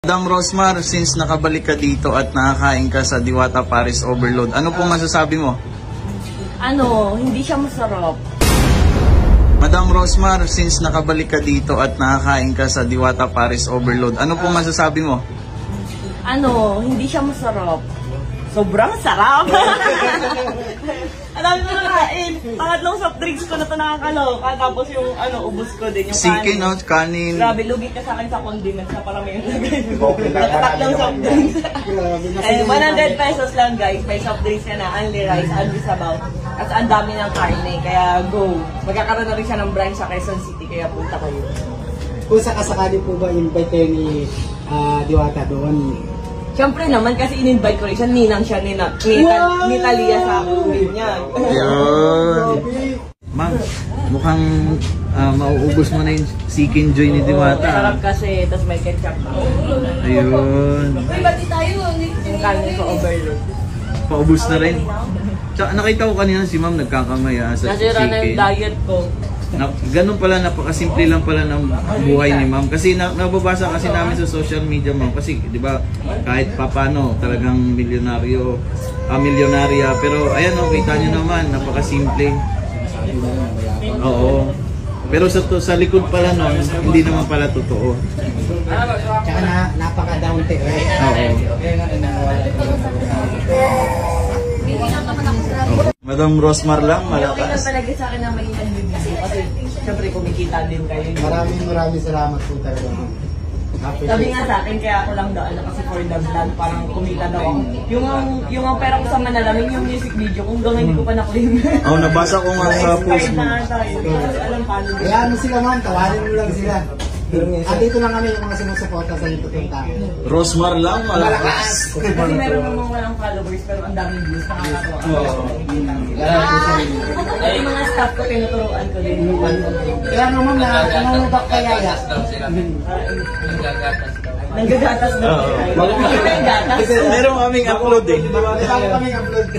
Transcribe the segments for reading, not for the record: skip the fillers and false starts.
Madam Rosmar, since nakabalik ka dito at nakakain ka sa Diwata Paris Overload, ano pong masasabi mo? Hindi siya masarap. Madam Rosmar, since nakabalik ka dito at nakakain ka sa Diwata Paris Overload, ano pong masasabi mo? Hindi siya masarap. Sobrang sarap! Ang dami ko nakain. Pangatlong soft drinks ko na ito nakakaloka. Tapos yung ubos ko din, yung Chicken, kanin. Grabe, lugi ka sa akin sa condiments na parang may tatlong soft drinks. 100 pesos lang guys. May soft drinks ka na, only rice, only sabaw. At ang dami ng karne, kaya go. Magkakaroon na rin siya ng branch sa Quezon City, kaya punta kayo. Kung sakasakali po ba invite kayo ni Diwata doon? Siyempre naman, kasi in-invite ko rin siya, ninang siya ni Talia sa uwi niya. Ayun. Ma'am, mukhang mauubos mo na yung Chicken Joy ni Diwata. Sarap kasi, tapos may ketchup. Ayun. Uy, bati tayo. Yung kanin ko overload. Paubos na rin. Tsaka nakita ko kanina si ma'am nagkakamaya sa chicken. Nasira na yung diet ko. Ganun pala, napakasimple lang pala ng buhay ni ma'am. Kasi nababasa kasi namin sa social media ma'am. Kasi di ba kahit papano talagang milyonarya. Pero ayan kita nyo naman, napakasimple. Oo. Pero sa likod pala nun, hindi naman pala totoo. Tsaka napaka-down to earth. Oo. Madam Rosmar lang, Okay lang malakas. talaga sa akin na may video kasi syempre kumikita din kayo. Maraming salamat po talaga. Sabi nga sa akin, kaya ako lang daan kasi for the vlog, parang kumita daw ako. Yung ang pera ko sa Manalamig, yung music video, kung gawin hindi ko pa na-claim. Nabasa ko nga sa post mo. Alam paano din. Kaya sila man, tawarin mo lang sila. At dito lang kami yung mga sinusuporta sa YouTube yung tao. Rosmar lang, malakas. Kasi meron namang walang followers pero ang daming views, nakakatawa. Yung mga staff ko, tinuturuan ko din. Kaya naman nanonood kaya ya. Nanggagatas daw. Nanggagatas. Meron kaming upload eh. Bago kami upload.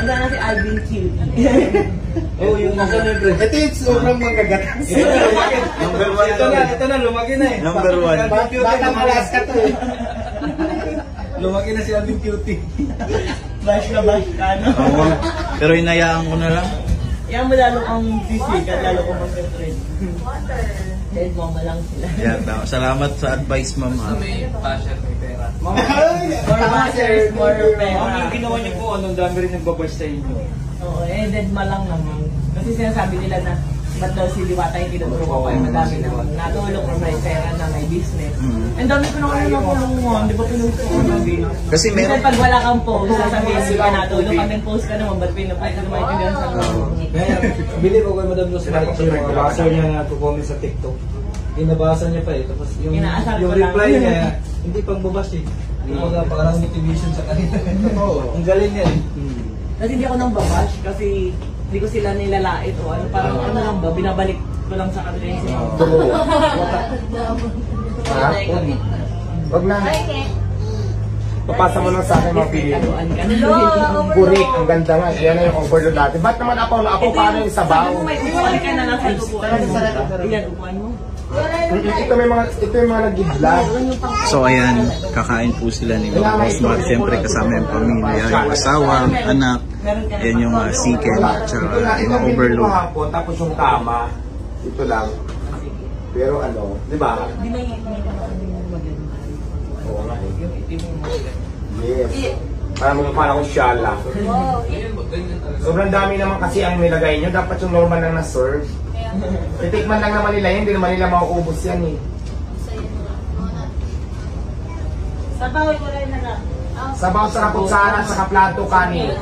Ang na si Alvin Q. Oh, yung nasa libre. Ito yung sobrang manggagat. Number 1 Ito na, lumaki na eh. Number 1. Baka malas ka to eh. Lumaki na si Alvin Cutie. Bash na bash ka, no? Pero inayaan ko na lang. Yan mo lalo kang sisikat, lalo kang mag-trend. Dahil mama lang sila. Salamat sa advice, ma'am. May passion, may pera. More bashers, more pera. Yung ginawa niyo po, anong dami rin nagbabash sa inyo? Oo, dead ma lang naman. Kasi sinasabi nila na ba't daw si Diwata yung tinuturo ko kaya madami naman natulog or may pera na may business. Ang dami ko naman nakulong mo, di ba pinuturo namin? Kasi meron... Pag wala kang post, sasabihin sila natulog kami post ka naman, ba't pinapay ka naman yung sa Bili ko kay Madam Rosmar kasi yung mga basa niya na comment sa TikTok. Inabasa niya pa eh. Tapos yung reply niya, hindi pang babash eh. Parang motivation sa kanila. Ang galing niya eh. Kasi hindi ako nang babash kasi hindi ko sila nilalait o ano, parang ano lang ba, binabalik ko lang sa kanila yung Wag na. Papasa mo lang sa akin mga pili. Burik, ang ganda nga. Yan na yung overload natin. Ba't naman ako paano yung sabaw? Bumalik ka na lang sa upuan mo. Iyan, upuan mo. Ito yung mga nag-vlog. So ayan, kakain po sila ni Ma'am Rosmar. Siyempre kasama yung pamilya, yung asawa, anak. Yan yung chicken at yung overload. Tapos yung kama. Ito lang. Pero ano, di ba? Di ba yung maganda? Oo nga eh. Yung itim mo maganda. Yes. Parang akong shala. Sobrang dami naman kasi ang nilagay nyo. Dapat yung normal lang na-serve. Titikman lang naman nila yun. Hindi naman nila mauubos yan eh. Sabaw, wala na lang. Sabaw sa kaputsana, sa kaplato, kanin.